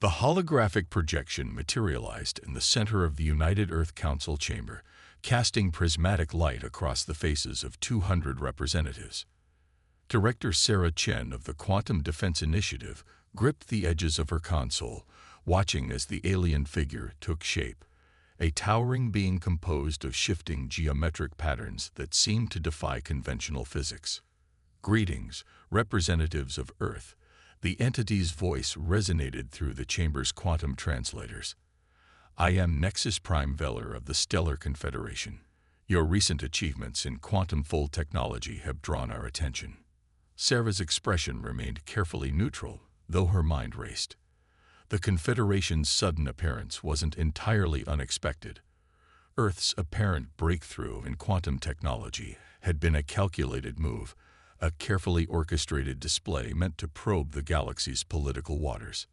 The holographic projection materialized in the center of the United Earth Council chamber, casting prismatic light across the faces of 200 representatives. Director Sarah Chen of the Quantum Defense Initiative gripped the edges of her console, watching as the alien figure took shape, a towering being composed of shifting geometric patterns that seemed to defy conventional physics. "Greetings, representatives of Earth." The entity's voice resonated through the chamber's quantum translators. "I am Nexus Prime Veller of the Stellar Confederation. Your recent achievements in quantum-fold technology have drawn our attention." Sarah's expression remained carefully neutral, though her mind raced. The Confederation's sudden appearance wasn't entirely unexpected. Earth's apparent breakthrough in quantum technology had been a calculated move, a carefully orchestrated display meant to probe the galaxy's political waters.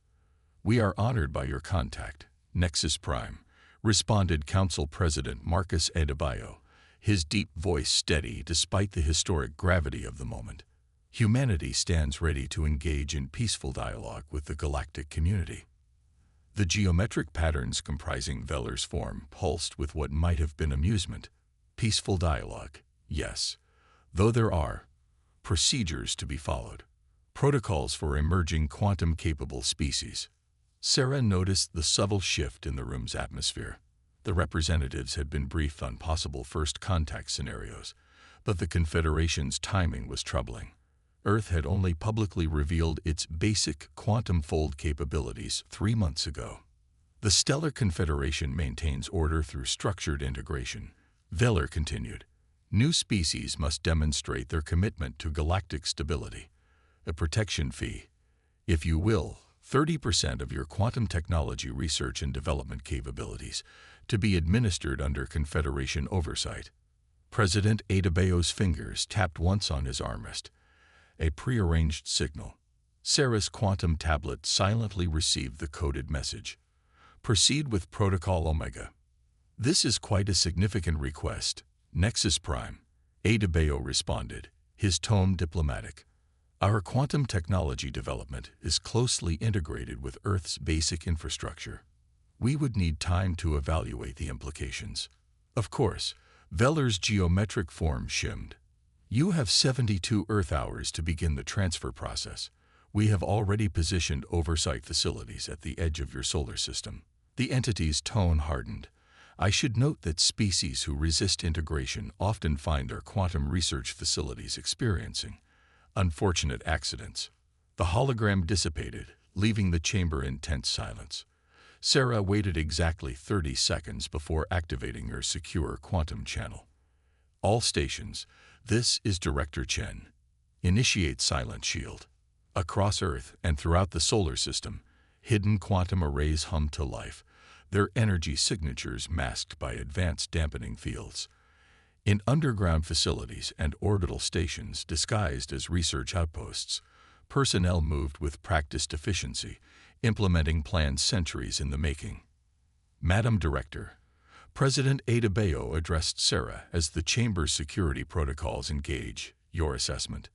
"We are honored by your contact, Nexus Prime," responded Council President Marcus Adebayo, his deep voice steady despite the historic gravity of the moment. "Humanity stands ready to engage in peaceful dialogue with the galactic community." The geometric patterns comprising Veller's form pulsed with what might have been amusement. Peaceful dialogue, yes, though there are procedures to be followed. Protocols for emerging quantum-capable species. Sarah noticed the subtle shift in the room's atmosphere. The representatives had been briefed on possible first contact scenarios, but the Confederation's timing was troubling. Earth had only publicly revealed its basic quantum-fold capabilities 3 months ago. "The Stellar Confederation maintains order through structured integration," Veller continued. "New species must demonstrate their commitment to galactic stability. A protection fee, if you will, 30% of your quantum technology research and development capabilities, to be administered under Confederation oversight." President Adebayo's fingers tapped once on his armrest, a prearranged signal. Sarah's quantum tablet silently received the coded message. "Proceed with Protocol Omega." "This is quite a significant request, Nexus Prime," Adebayo responded, his tone diplomatic. "Our quantum technology development is closely integrated with Earth's basic infrastructure. We would need time to evaluate the implications." "Of course," Veller's geometric form shimmed. "You have 72 Earth hours to begin the transfer process. We have already positioned oversight facilities at the edge of your solar system." The entity's tone hardened. "I should note that species who resist integration often find their quantum research facilities experiencing unfortunate accidents." The hologram dissipated, leaving the chamber in tense silence. Sarah waited exactly 30 seconds before activating her secure quantum channel. "All stations, this is Director Chen. Initiate silent shield." Across Earth and throughout the solar system, hidden quantum arrays hummed to life, their energy signatures masked by advanced dampening fields. In underground facilities and orbital stations disguised as research outposts, personnel moved with practiced efficiency, implementing plans centuries in the making. "Madam Director," President Adebayo addressed Sarah as the chamber's security protocols engage, "your assessment."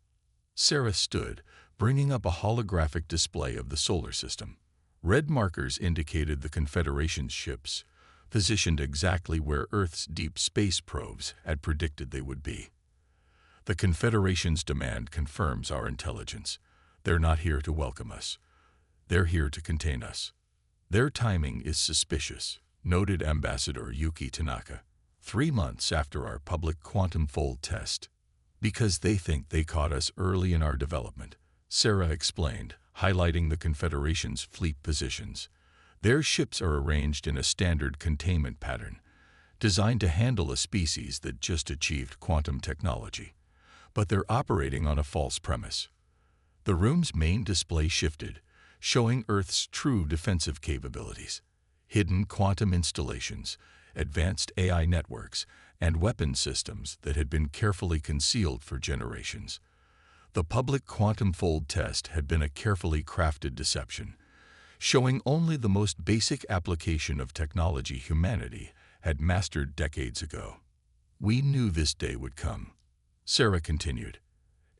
Sarah stood, bringing up a holographic display of the solar system. Red markers indicated the Confederation's ships, positioned exactly where Earth's deep space probes had predicted they would be. "The Confederation's demand confirms our intelligence. They're not here to welcome us. They're here to contain us. Their timing is suspicious," noted Ambassador Yuki Tanaka. 3 months after our public quantum fold test. "Because they think they caught us early in our development," Sarah explained, highlighting the Confederation's fleet positions. "Their ships are arranged in a standard containment pattern, designed to handle a species that just achieved quantum technology. But they're operating on a false premise." The room's main display shifted, showing Earth's true defensive capabilities. Hidden quantum installations, advanced AI networks, and weapon systems that had been carefully concealed for generations. The public quantum fold test had been a carefully crafted deception, showing only the most basic application of technology humanity had mastered decades ago. "We knew this day would come," Sarah continued,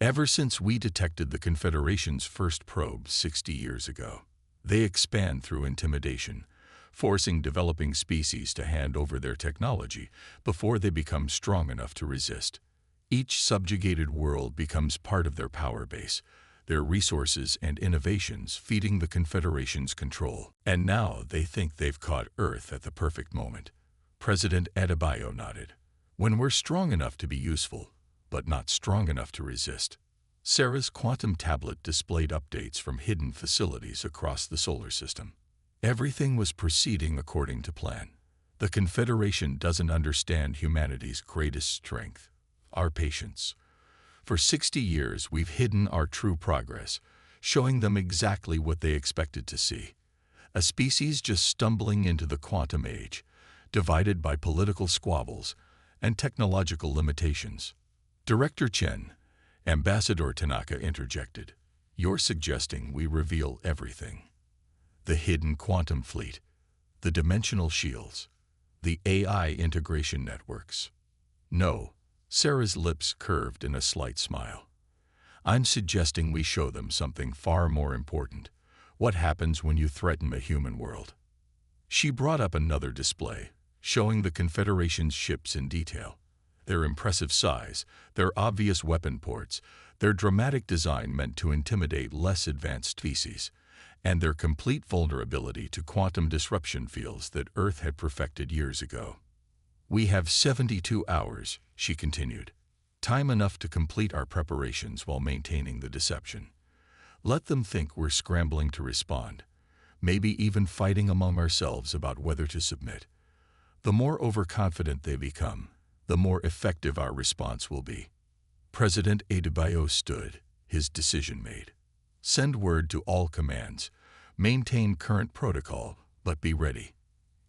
"ever since we detected the Confederation's first probe 60 years ago. They expand through intimidation, forcing developing species to hand over their technology before they become strong enough to resist. Each subjugated world becomes part of their power base, their resources and innovations feeding the Confederation's control. And now they think they've caught Earth at the perfect moment. President Adebayo nodded. When we're strong enough to be useful, but not strong enough to resist. Sarah's quantum tablet displayed updates from hidden facilities across the solar system. Everything was proceeding according to plan. The Confederation doesn't understand humanity's greatest strength, our patience. For 60 years, we've hidden our true progress, showing them exactly what they expected to see. A species just stumbling into the quantum age, divided by political squabbles and technological limitations. Director Chen, Ambassador Tanaka interjected. You're suggesting we reveal everything. The hidden quantum fleet, the dimensional shields, the AI integration networks. No, Sarah's lips curved in a slight smile. I'm suggesting we show them something far more important. What happens when you threaten a human world? She brought up another display, showing the Confederation's ships in detail. Their impressive size, their obvious weapon ports, their dramatic design meant to intimidate less advanced species, and their complete vulnerability to quantum disruption fields that Earth had perfected years ago. We have 72 hours, she continued. Time enough to complete our preparations while maintaining the deception. Let them think we're scrambling to respond, maybe even fighting among ourselves about whether to submit. The more overconfident they become, the more effective our response will be. President Adebayo stood, his decision made. Send word to all commands. Maintain current protocol, but be ready.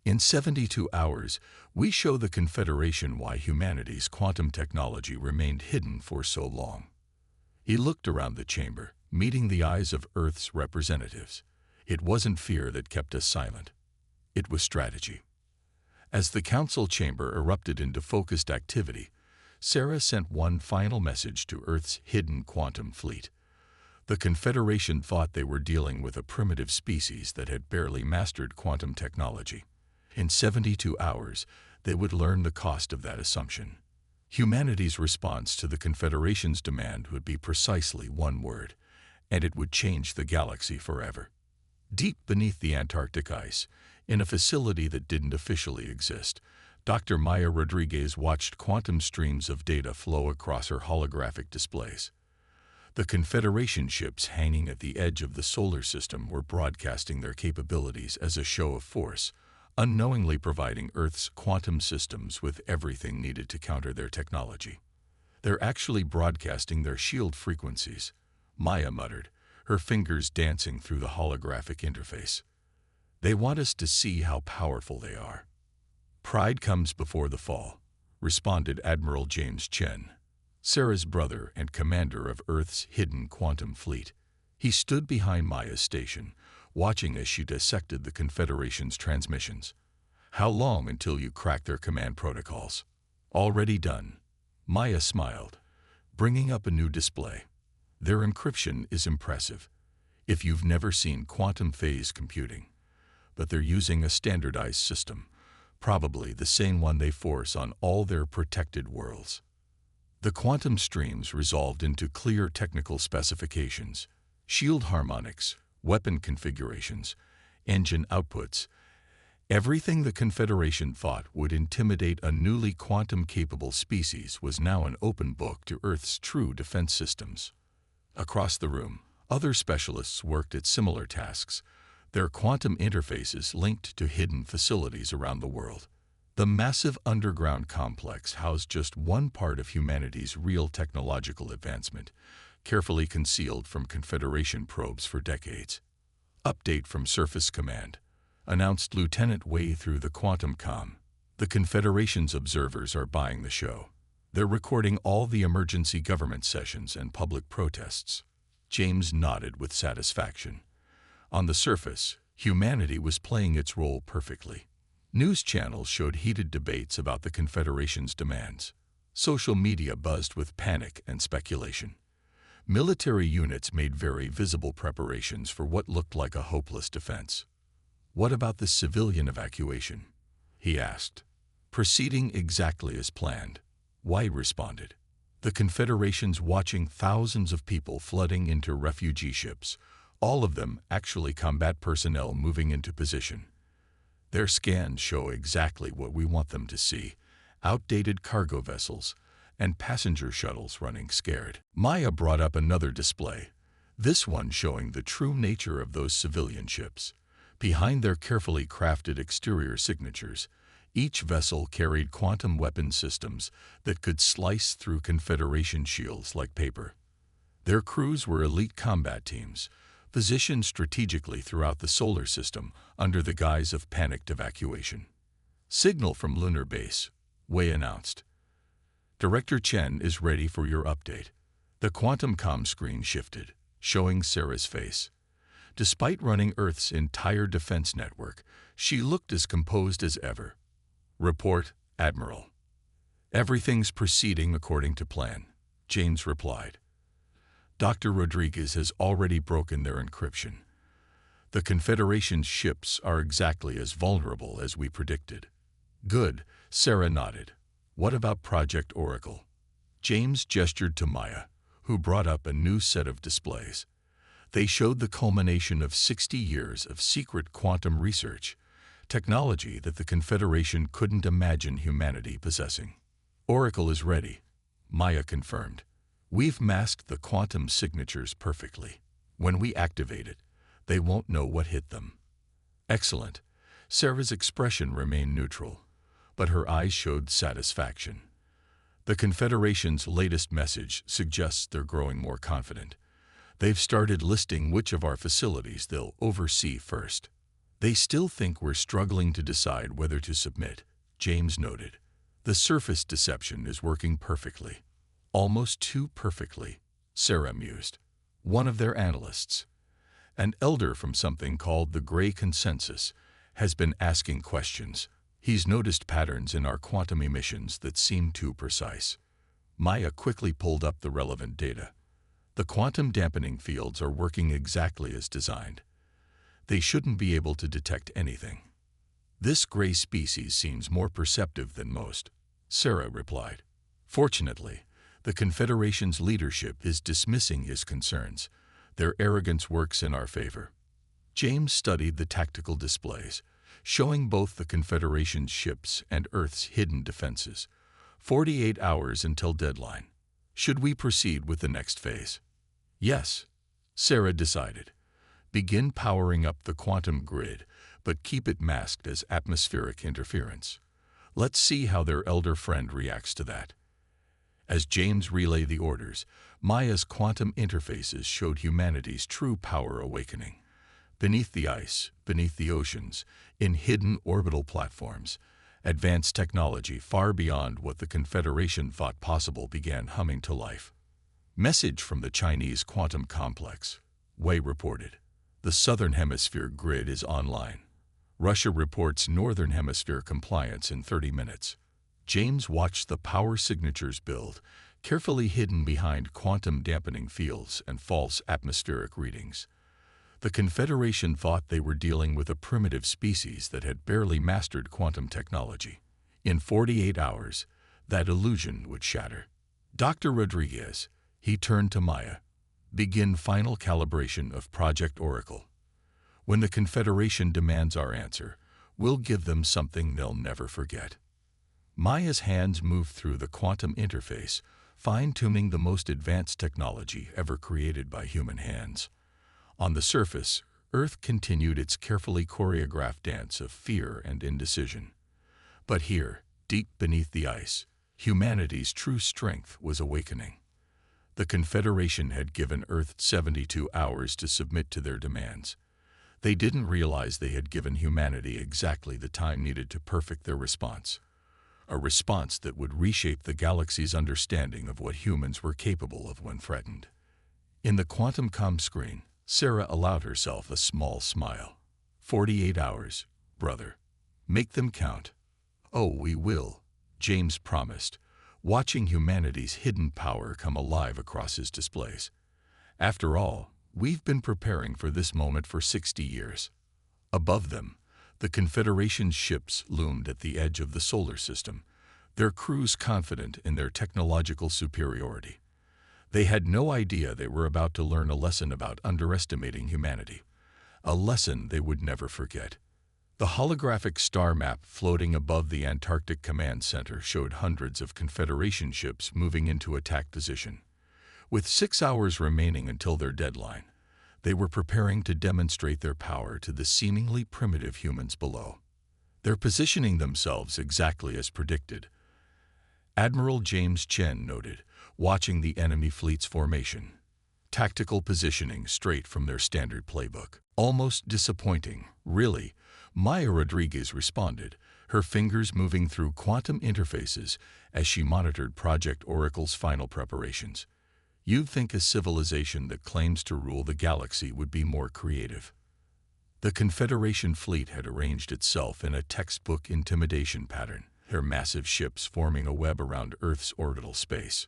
In 72 hours, we show the Confederation why humanity's quantum technology remained hidden for so long. He looked around the chamber, meeting the eyes of Earth's representatives. It wasn't fear that kept us silent. It was strategy. As the council chamber erupted into focused activity, Sarah sent one final message to Earth's hidden quantum fleet. The Confederation thought they were dealing with a primitive species that had barely mastered quantum technology. In 72 hours, they would learn the cost of that assumption. Humanity's response to the Confederation's demand would be precisely one word, and it would change the galaxy forever. Deep beneath the Antarctic ice, in a facility that didn't officially exist, Dr. Maya Rodriguez watched quantum streams of data flow across her holographic displays. The Confederation ships hanging at the edge of the solar system were broadcasting their capabilities as a show of force, unknowingly providing Earth's quantum systems with everything needed to counter their technology. They're actually broadcasting their shield frequencies, Maya muttered, her fingers dancing through the holographic interface. They want us to see how powerful they are. Pride comes before the fall, responded Admiral James Chen, Sarah's brother and commander of Earth's hidden quantum fleet. He stood behind Maya's station, watching as she dissected the Confederation's transmissions. How long until you crack their command protocols? Already done. Maya smiled, bringing up a new display. Their encryption is impressive, if you've never seen quantum phase computing. But they're using a standardized system, probably the same one they force on all their protected worlds. The quantum streams resolved into clear technical specifications, shield harmonics, weapon configurations, engine outputs. Everything the Confederation thought would intimidate a newly quantum-capable species was now an open book to Earth's true defense systems. Across the room, other specialists worked at similar tasks, their quantum interfaces linked to hidden facilities around the world. The massive underground complex housed just one part of humanity's real technological advancement, carefully concealed from Confederation probes for decades. Update from Surface Command, announced Lieutenant Wei through the quantum comm. The Confederation's observers are buying the show. They're recording all the emergency government sessions and public protests. James nodded with satisfaction. On the surface, humanity was playing its role perfectly. News channels showed heated debates about the Confederation's demands. Social media buzzed with panic and speculation. Military units made very visible preparations for what looked like a hopeless defense. "What about the civilian evacuation?" he asked. "Proceeding exactly as planned," White responded. "The Confederation's watching thousands of people flooding into refugee ships, all of them actually combat personnel moving into position. Their scans show exactly what we want them to see: outdated cargo vessels and passenger shuttles running scared." Maya brought up another display, this one showing the true nature of those civilian ships. Behind their carefully crafted exterior signatures, each vessel carried quantum weapon systems that could slice through Confederation shields like paper. Their crews were elite combat teams, positioned strategically throughout the solar system under the guise of panicked evacuation. "Signal from Lunar Base," Wei announced. "Director Chen is ready for your update." The quantum comm screen shifted, showing Sarah's face. Despite running Earth's entire defense network, she looked as composed as ever. "Report, Admiral." "Everything's proceeding according to plan," James replied. "Dr. Rodriguez has already broken their encryption. The Confederation's ships are exactly as vulnerable as we predicted." "Good," Sarah nodded. "What about Project Oracle?" James gestured to Maya, who brought up a new set of displays. They showed the culmination of 60 years of secret quantum research, technology that the Confederation couldn't imagine humanity possessing. "Oracle is ready," Maya confirmed. "We've masked the quantum signatures perfectly. When we activate it, they won't know what hit them." "Excellent." Sarah's expression remained neutral, but her eyes showed satisfaction. The Confederation's latest message suggests they're growing more confident. They've started listing which of our facilities they'll oversee first. "They still think we're struggling to decide whether to submit," James noted. "The surface deception is working perfectly." "Almost too perfectly," Sarah mused. One of their analysts, an elder from something called the Gray Consensus, has been asking questions. He's noticed patterns in our quantum emissions that seem too precise. Maya quickly pulled up the relevant data. The quantum dampening fields are working exactly as designed. They shouldn't be able to detect anything. "This gray species seems more perceptive than most," Sarah replied. "Fortunately, the Confederation's leadership is dismissing his concerns. Their arrogance works in our favor." James studied the tactical displays, showing both the Confederation's ships and Earth's hidden defenses. 48 hours until deadline. "Should we proceed with the next phase?" "Yes," Sarah decided. "Begin powering up the quantum grid, but keep it masked as atmospheric interference. Let's see how their elder friend reacts to that." As James relayed the orders, Maya's quantum interfaces showed humanity's true power awakening. Beneath the ice, beneath the oceans, in hidden orbital platforms, advanced technology far beyond what the Confederation thought possible began humming to life. "Message from the Chinese quantum complex," Wei reported. "The Southern Hemisphere grid is online. Russia reports Northern Hemisphere compliance in 30 minutes. James watched the power signatures build, carefully hidden behind quantum dampening fields and false atmospheric readings. The Confederation thought they were dealing with a primitive species that had barely mastered quantum technology. In 48 hours, that illusion would shatter. "Dr. Rodriguez," he turned to Maya, "begin final calibration of Project Oracle. When the Confederation demands our answer, we'll give them something they'll never forget." Maya's hands moved through the quantum interface, fine-tuning the most advanced technology ever created by human hands. On the surface, Earth continued its carefully choreographed dance of fear and indecision. But here, deep beneath the ice, humanity's true strength was awakening. The Confederation had given Earth 72 hours to submit to their demands. They didn't realize they had given humanity exactly the time needed to perfect their response. A response that would reshape the galaxy's understanding of what humans were capable of when threatened. In the quantum comm screen, Sarah allowed herself a small smile. 48 hours, brother. Make them count. "Oh, we will," James promised, watching humanity's hidden power come alive across his displays. After all, we've been preparing for this moment for 60 years. Above them, the Confederation's ships loomed at the edge of the solar system, their crews confident in their technological superiority. They had no idea they were about to learn a lesson about underestimating humanity, a lesson they would never forget. The holographic star map floating above the Antarctic Command Center showed hundreds of Confederation ships moving into attack position. With 6 hours remaining until their deadline, they were preparing to demonstrate their power to the seemingly primitive humans below. They're positioning themselves exactly as predicted, Admiral James Chen noted, watching the enemy fleet's formation. Tactical positioning straight from their standard playbook. Almost disappointing, really, Maya Rodriguez responded, her fingers moving through quantum interfaces as she monitored Project Oracle's final preparations. You'd think a civilization that claims to rule the galaxy would be more creative. The Confederation fleet had arranged itself in a textbook intimidation pattern, their massive ships forming a web around Earth's orbital space.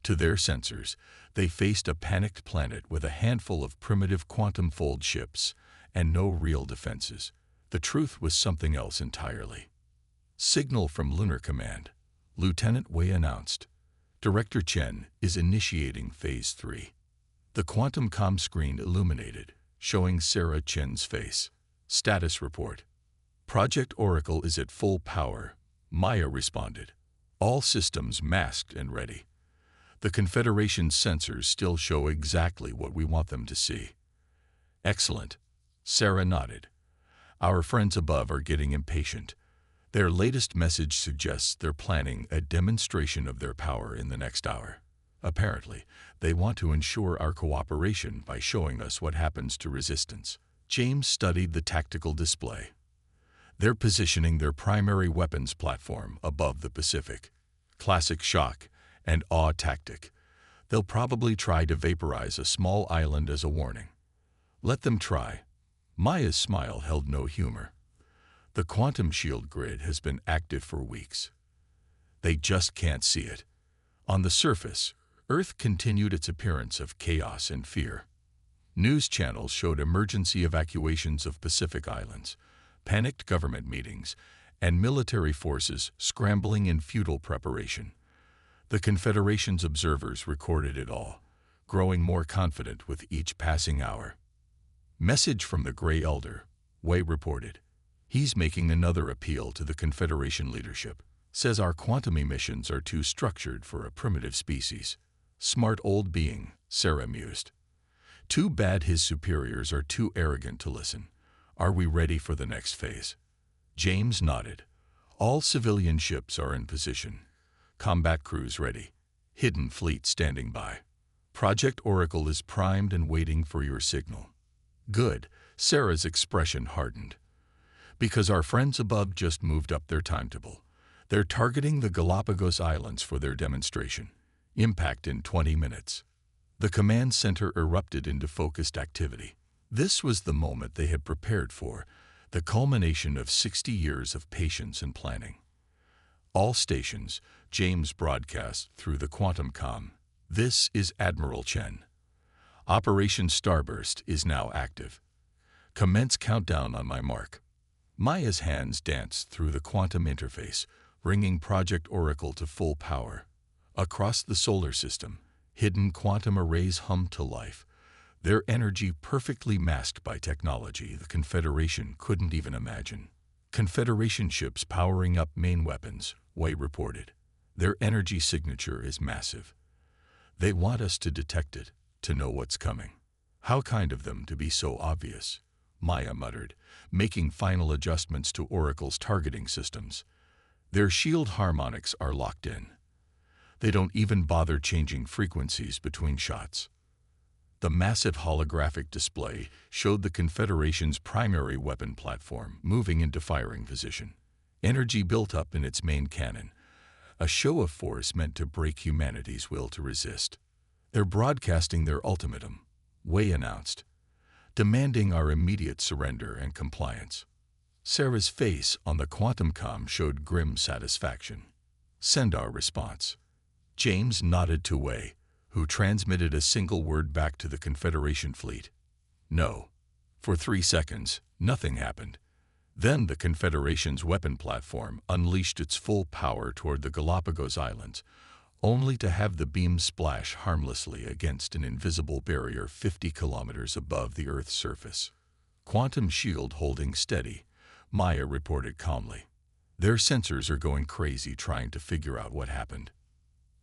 To their sensors, they faced a panicked planet with a handful of primitive quantum-fold ships and no real defenses. The truth was something else entirely. Signal from Lunar Command, Lieutenant Wei announced. Director Chen is initiating Phase 3. The quantum comm screen illuminated, showing Sarah Chen's face. Status report. Project Oracle is at full power, Maya responded. All systems masked and ready. The Confederation's sensors still show exactly what we want them to see. Excellent. Sarah nodded. Our friends above are getting impatient. Their latest message suggests they're planning a demonstration of their power in the next hour. Apparently, they want to ensure our cooperation by showing us what happens to resistance. James studied the tactical display. They're positioning their primary weapons platform above the Pacific. Classic shock and awe tactic. They'll probably try to vaporize a small island as a warning. Let them try. Maya's smile held no humor. The quantum shield grid has been active for weeks. They just can't see it. On the surface, Earth continued its appearance of chaos and fear. News channels showed emergency evacuations of Pacific Islands, panicked government meetings, and military forces scrambling in futile preparation. The Confederation's observers recorded it all, growing more confident with each passing hour. Message from the Grey Elder, Wei reported. He's making another appeal to the Confederation leadership. Says our quantum emissions are too structured for a primitive species. Smart old being, Sarah mused. Too bad his superiors are too arrogant to listen. Are we ready for the next phase? James nodded. All civilian ships are in position. Combat crews ready. Hidden fleet standing by. Project Oracle is primed and waiting for your signal. Good. Sarah's expression hardened. Because our friends above just moved up their timetable. They're targeting the Galapagos Islands for their demonstration. Impact in 20 minutes. The command center erupted into focused activity. This was the moment they had prepared for, the culmination of 60 years of patience and planning. All stations, James broadcast through the quantum comm. This is Admiral Chen. Operation Starburst is now active. Commence countdown on my mark. Maya's hands danced through the quantum interface, bringing Project Oracle to full power. Across the solar system, hidden quantum arrays hummed to life, their energy perfectly masked by technology the Confederation couldn't even imagine. Confederation ships powering up main weapons, Wei reported. Their energy signature is massive. They want us to detect it, to know what's coming. How kind of them to be so obvious, Maya muttered, making final adjustments to Oracle's targeting systems. Their shield harmonics are locked in. They don't even bother changing frequencies between shots. The massive holographic display showed the Confederation's primary weapon platform moving into firing position. Energy built up in its main cannon, a show of force meant to break humanity's will to resist. They're broadcasting their ultimatum, Wei announced, demanding our immediate surrender and compliance. Sarah's face on the quantum comm showed grim satisfaction. Send our response. James nodded to Wei, who transmitted a single word back to the Confederation fleet. No. For 3 seconds, nothing happened. Then the Confederation's weapon platform unleashed its full power toward the Galapagos Islands, only to have the beam splash harmlessly against an invisible barrier 50 kilometers above the Earth's surface. Quantum shield holding steady, Maya reported calmly. Their sensors are going crazy trying to figure out what happened.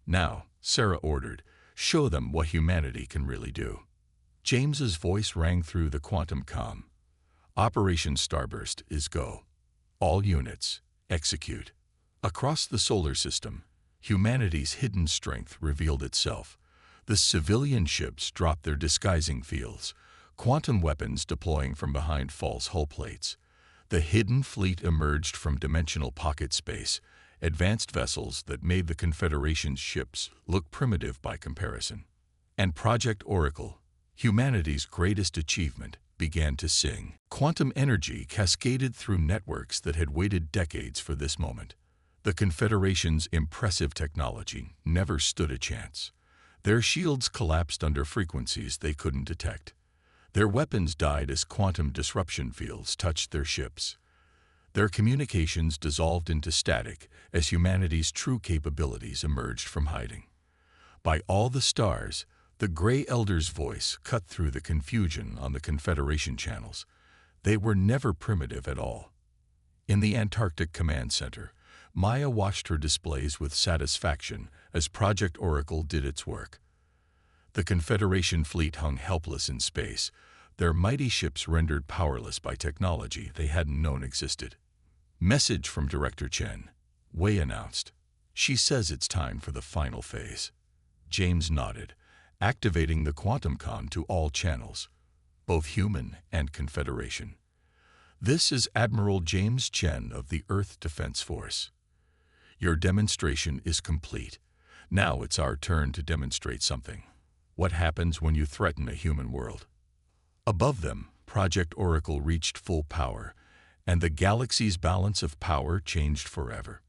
Now, Sarah ordered, show them what humanity can really do. James's voice rang through the quantum comm. Operation Starburst is go. All units, execute. Across the solar system, humanity's hidden strength revealed itself. The civilian ships dropped their disguising fields, quantum weapons deploying from behind false hull plates. The hidden fleet emerged from dimensional pocket space, advanced vessels that made the Confederation's ships look primitive by comparison. And Project Oracle, humanity's greatest achievement, began to sing. Quantum energy cascaded through networks that had waited decades for this moment. The Confederation's impressive technology never stood a chance. Their shields collapsed under frequencies they couldn't detect. Their weapons died as quantum disruption fields touched their ships. Their communications dissolved into static as humanity's true capabilities emerged from hiding. By all the stars, the Grey Elder's voice cut through the confusion on the Confederation channels. They were never primitive at all. In the Antarctic Command Center, Maya watched her displays with satisfaction as Project Oracle did its work. The Confederation fleet hung helpless in space, their mighty ships rendered powerless by technology they hadn't known existed. Message from Director Chen, Wei announced. She says it's time for the final phase. James nodded, activating the quantum comm to all channels, both human and Confederation. This is Admiral James Chen of the Earth Defense Force. Your demonstration is complete. Now it's our turn to demonstrate something. What happens when you threaten a human world? Above them, Project Oracle reached full power, and the galaxy's balance of power changed forever.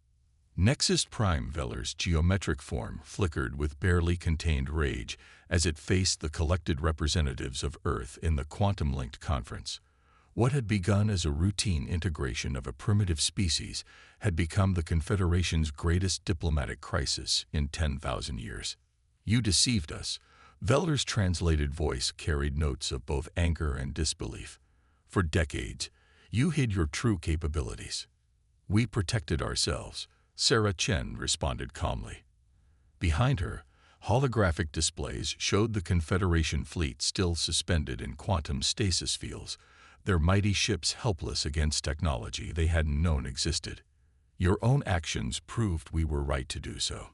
Nexus Prime Velar's geometric form flickered with barely contained rage as it faced the collected representatives of Earth in the quantum-linked conference. What had begun as a routine integration of a primitive species had become the Confederation's greatest diplomatic crisis in 10,000 years. You deceived us. Velar's translated voice carried notes of both anger and disbelief. For decades, you hid your true capabilities. We protected ourselves, Sarah Chen responded calmly. Behind her, holographic displays showed the Confederation fleet still suspended in quantum stasis fields, their mighty ships helpless against technology they hadn't known existed. Your own actions proved we were right to do so.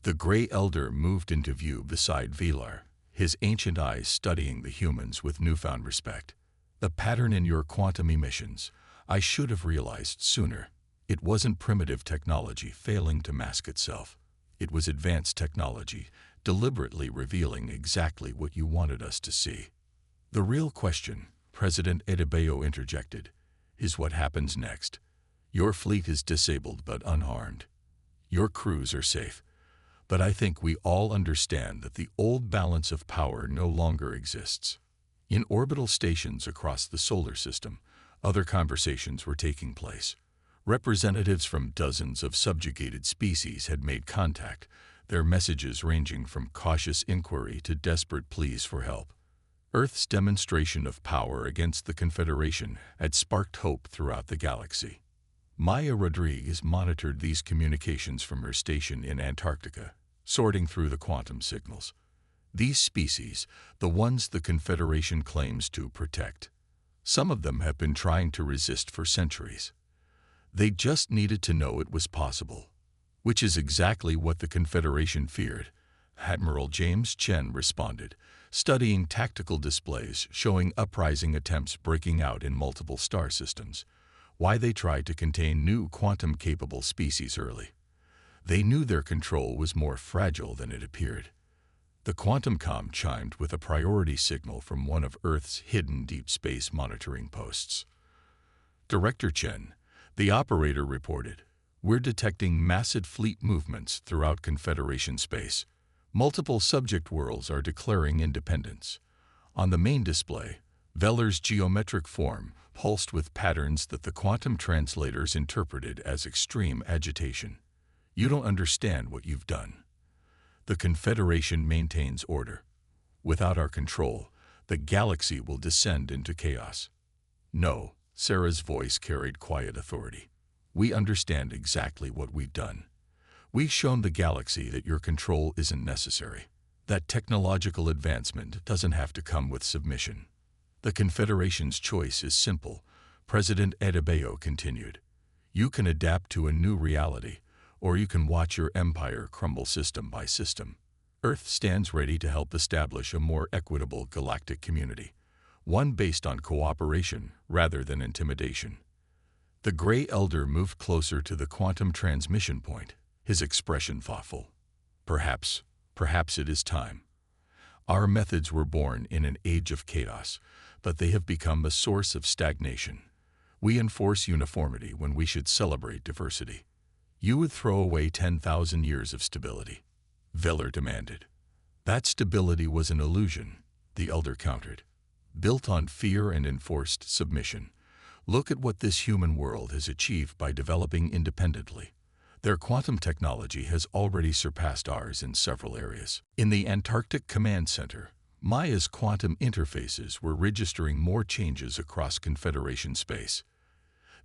The Grey Elder moved into view beside Velar, his ancient eyes studying the humans with newfound respect. The pattern in your quantum emissions, I should have realized sooner. It wasn't primitive technology failing to mask itself. It was advanced technology, deliberately revealing exactly what you wanted us to see. The real question, President Adebayo interjected, is what happens next. Your fleet is disabled but unharmed. Your crews are safe. But I think we all understand that the old balance of power no longer exists. In orbital stations across the solar system, other conversations were taking place. Representatives from dozens of subjugated species had made contact, their messages ranging from cautious inquiry to desperate pleas for help. Earth's demonstration of power against the Confederation had sparked hope throughout the galaxy. Maya Rodriguez monitored these communications from her station in Antarctica, sorting through the quantum signals. These species, the ones the Confederation claims to protect, some of them have been trying to resist for centuries. They just needed to know it was possible, which is exactly what the Confederation feared. Admiral James Chen responded, studying tactical displays showing uprising attempts breaking out in multiple star systems. Why they tried to contain new quantum-capable species early. They knew their control was more fragile than it appeared. The quantum comm chimed with a priority signal from one of Earth's hidden deep space monitoring posts. Director Chen, the operator reported, we're detecting massive fleet movements throughout Confederation space. Multiple subject worlds are declaring independence. On the main display, Veller's geometric form pulsed with patterns that the quantum translators interpreted as extreme agitation. You don't understand what you've done. The Confederation maintains order. Without our control, the galaxy will descend into chaos. No, Sarah's voice carried quiet authority. We understand exactly what we've done. We've shown the galaxy that your control isn't necessary. That technological advancement doesn't have to come with submission. The Confederation's choice is simple, President Adebayo continued. You can adapt to a new reality, or you can watch your empire crumble system by system. Earth stands ready to help establish a more equitable galactic community, one based on cooperation rather than intimidation. The Gray Elder moved closer to the quantum transmission point, his expression thoughtful. Perhaps it is time. Our methods were born in an age of chaos, but they have become a source of stagnation. We enforce uniformity when we should celebrate diversity. You would throw away 10,000 years of stability, Veller demanded. That stability was an illusion, the Elder countered. Built on fear and enforced submission. Look at what this human world has achieved by developing independently. Their quantum technology has already surpassed ours in several areas. In the Antarctic Command Center, Maya's quantum interfaces were registering more changes across Confederation space.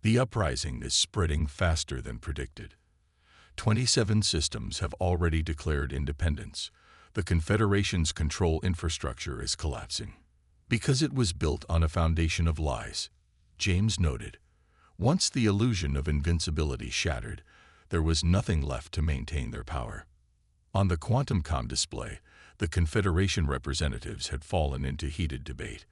The uprising is spreading faster than predicted. 27 systems have already declared independence. The Confederation's control infrastructure is collapsing. Because it was built on a foundation of lies, James noted. Once the illusion of invincibility shattered, there was nothing left to maintain their power. On the QuantumCom display, the Confederation representatives had fallen into heated debate.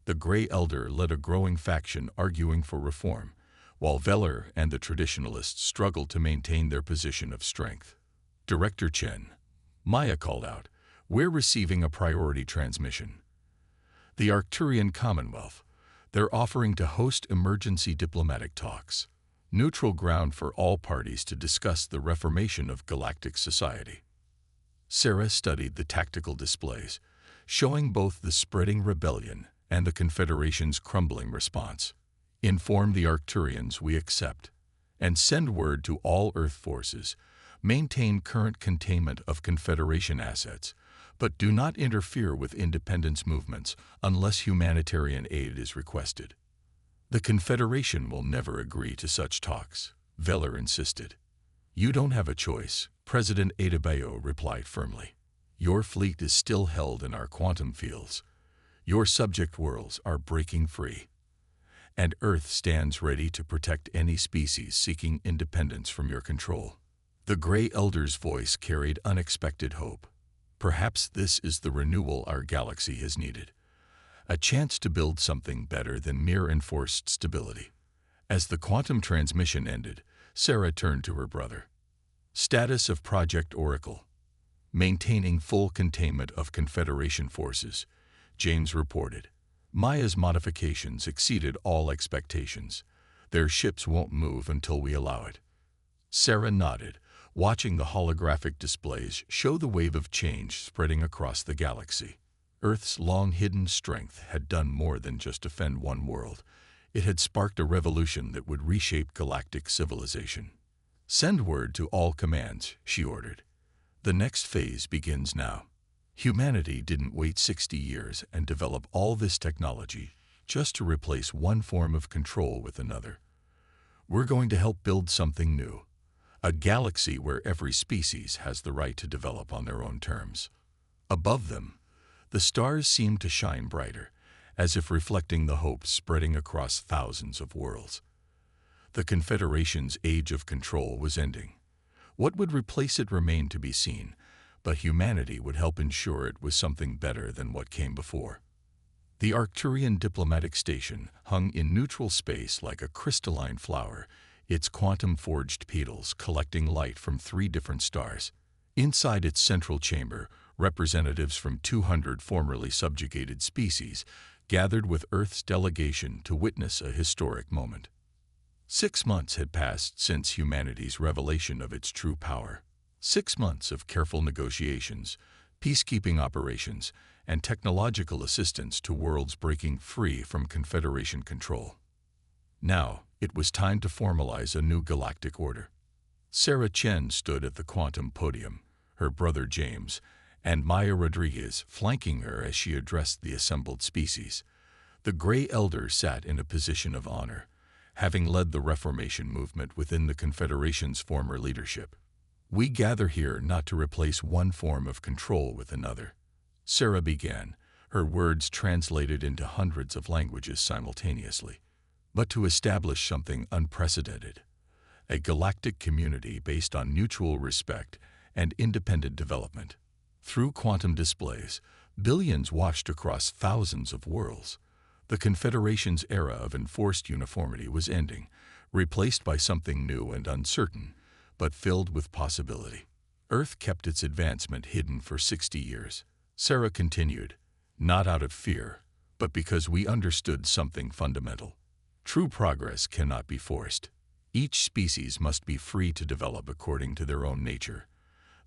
The Gray Elder led a growing faction arguing for reform, while Veller and the traditionalists struggled to maintain their position of strength. Director Chen, Maya called out, "We're receiving a priority transmission." The Arcturian Commonwealth, they're offering to host emergency diplomatic talks, neutral ground for all parties to discuss the reformation of galactic society. Sarah studied the tactical displays, showing both the spreading rebellion and the Confederation's crumbling response. Inform the Arcturians we accept, and send word to all Earth forces, maintain current containment of Confederation assets, but do not interfere with independence movements unless humanitarian aid is requested. The Confederation will never agree to such talks, Veller insisted. You don't have a choice, President Adebayo replied firmly. Your fleet is still held in our quantum fields. Your subject worlds are breaking free. And Earth stands ready to protect any species seeking independence from your control. The Gray Elder's voice carried unexpected hope. Perhaps this is the renewal our galaxy has needed. A chance to build something better than mere enforced stability. As the quantum transmission ended, Sarah turned to her brother. Status of Project Oracle. Maintaining full containment of Confederation forces, James reported. Maya's modifications exceeded all expectations. Their ships won't move until we allow it. Sarah nodded, watching the holographic displays show the wave of change spreading across the galaxy. Earth's long-hidden strength had done more than just defend one world. It had sparked a revolution that would reshape galactic civilization. Send word to all commands, she ordered. The next phase begins now. Humanity didn't wait 60 years and develop all this technology just to replace one form of control with another. We're going to help build something new. A galaxy where every species has the right to develop on their own terms. Above them, the stars seemed to shine brighter, as if reflecting the hope spreading across thousands of worlds. The Confederation's age of control was ending. What would replace it remained to be seen, but humanity would help ensure it was something better than what came before. The Arcturian diplomatic station hung in neutral space like a crystalline flower, its quantum-forged petals collecting light from 3 different stars. Inside its central chamber, representatives from 200 formerly subjugated species gathered with Earth's delegation to witness a historic moment. 6 months had passed since humanity's revelation of its true power. 6 months of careful negotiations, peacekeeping operations, and technological assistance to worlds breaking free from Confederation control. Now, it was time to formalize a new galactic order. Sarah Chen stood at the quantum podium, her brother James, and Maya Rodriguez flanking her as she addressed the assembled species. The Grey Elder sat in a position of honor, having led the Reformation movement within the Confederation's former leadership. "We gather here not to replace one form of control with another," Sarah began, her words translated into hundreds of languages simultaneously, "but to establish something unprecedented, a galactic community based on mutual respect and independent development." Through quantum displays, billions watched across thousands of worlds. The Confederation's era of enforced uniformity was ending, replaced by something new and uncertain, but filled with possibility. Earth kept its advancement hidden for 60 years. Sarah continued, "Not out of fear, but because we understood something fundamental. True progress cannot be forced. Each species must be free to develop according to their own nature,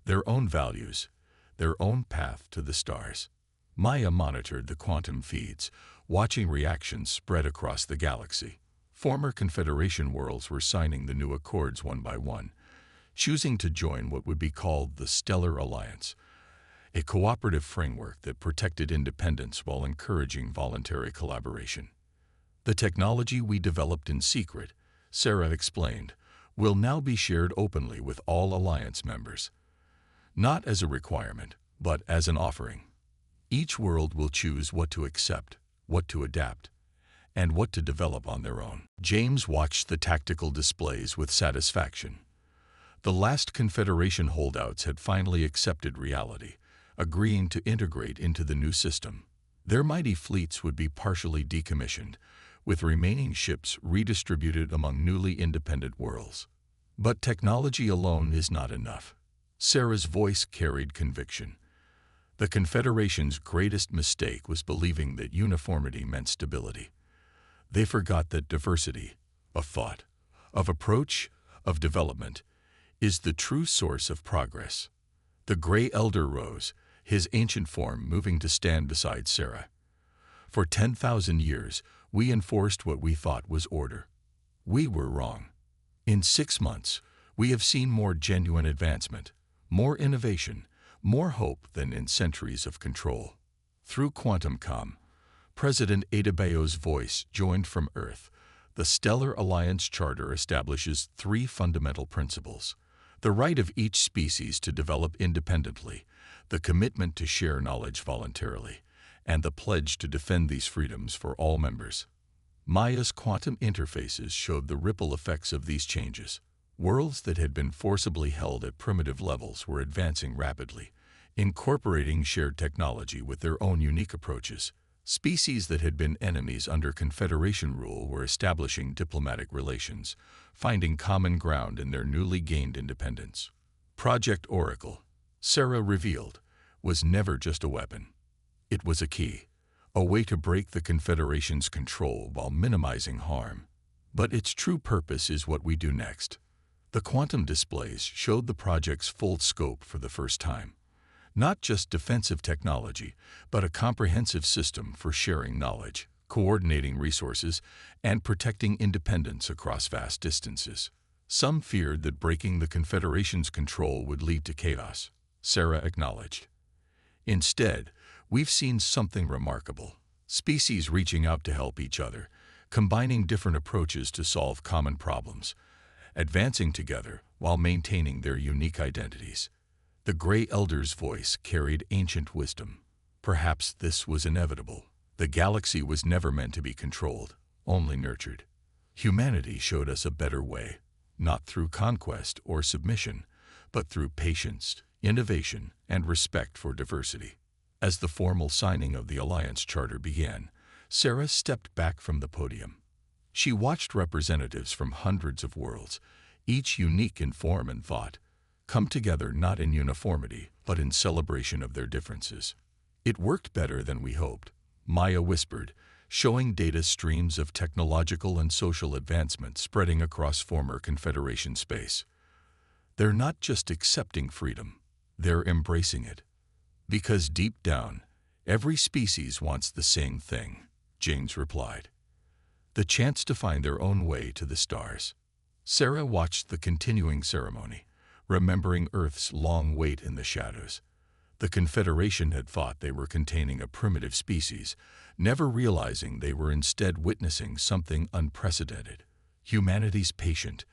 their own values, their own path to the stars." Maya monitored the quantum feeds, watching reactions spread across the galaxy. Former Confederation worlds were signing the new accords one by one, choosing to join what would be called the Stellar Alliance, a cooperative framework that protected independence while encouraging voluntary collaboration. "The technology we developed in secret," Sarah explained, "will now be shared openly with all Alliance members, not as a requirement, but as an offering. Each world will choose what to accept, what to adapt, and what to develop on their own." James watched the tactical displays with satisfaction. The last Confederation holdouts had finally accepted reality, agreeing to integrate into the new system. Their mighty fleets would be partially decommissioned, with remaining ships redistributed among newly independent worlds. But technology alone is not enough. Sarah's voice carried conviction. The Confederation's greatest mistake was believing that uniformity meant stability. They forgot that diversity, of thought, of approach, of development, is the true source of progress. The Grey Elder rose, his ancient form moving to stand beside Sarah. "For 10,000 years, we enforced what we thought was order. We were wrong. In 6 months, we have seen more genuine advancement, more innovation, more hope than in centuries of control." Through quantum comm, President Adebayo's voice joined from Earth. The Stellar Alliance Charter establishes 3 fundamental principles: the right of each species to develop independently, the commitment to share knowledge voluntarily, and the pledge to defend these freedoms for all members. Maya's quantum interfaces showed the ripple effects of these changes. Worlds that had been forcibly held at primitive levels were advancing rapidly, incorporating shared technology with their own unique approaches. Species that had been enemies under Confederation rule were establishing diplomatic relations, finding common ground in their newly gained independence. Project Oracle, Sarah revealed, was never just a weapon. It was a key, a way to break the Confederation's control while minimizing harm. But its true purpose is what we do next. The quantum displays showed the project's full scope for the first time. Not just defensive technology, but a comprehensive system for sharing knowledge, coordinating resources, and protecting independence across vast distances. Some feared that breaking the Confederation's control would lead to chaos, Sarah acknowledged. Instead, we've seen something remarkable: species reaching out to help each other, combining different approaches to solve common problems, advancing together while maintaining their unique identities. The Grey Elder's voice carried ancient wisdom. Perhaps this was inevitable. The galaxy was never meant to be controlled, only nurtured. Humanity showed us a better way, not through conquest or submission, but through patience, innovation, and respect for diversity. As the formal signing of the Alliance Charter began, Sarah stepped back from the podium. She watched representatives from hundreds of worlds, each unique in form and thought, come together not in uniformity, but in celebration of their differences. "It worked better than we hoped," Maya whispered, showing data streams of technological and social advancement spreading across former Confederation space. "They're not just accepting freedom, they're embracing it." Because deep down, every species wants the same thing, James replied. The chance to find their own way to the stars. Sarah watched the continuing ceremony, remembering Earth's long wait in the shadows. The Confederation had thought they were containing a primitive species, never realizing they were instead witnessing something unprecedented. Humanity's patient,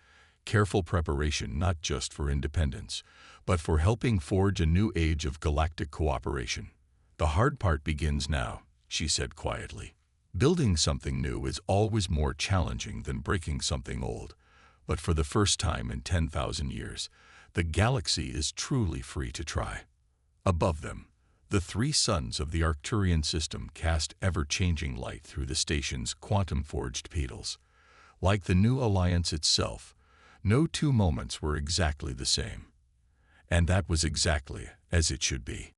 careful preparation not just for independence, but for helping forge a new age of galactic cooperation. The hard part begins now, she said quietly. Building something new is always more challenging than breaking something old, but for the first time in 10,000 years, the galaxy is truly free to try. Above them, the three suns of the Arcturian system cast ever-changing light through the station's quantum-forged petals. Like the new alliance itself, no two moments were exactly the same. And that was exactly as it should be.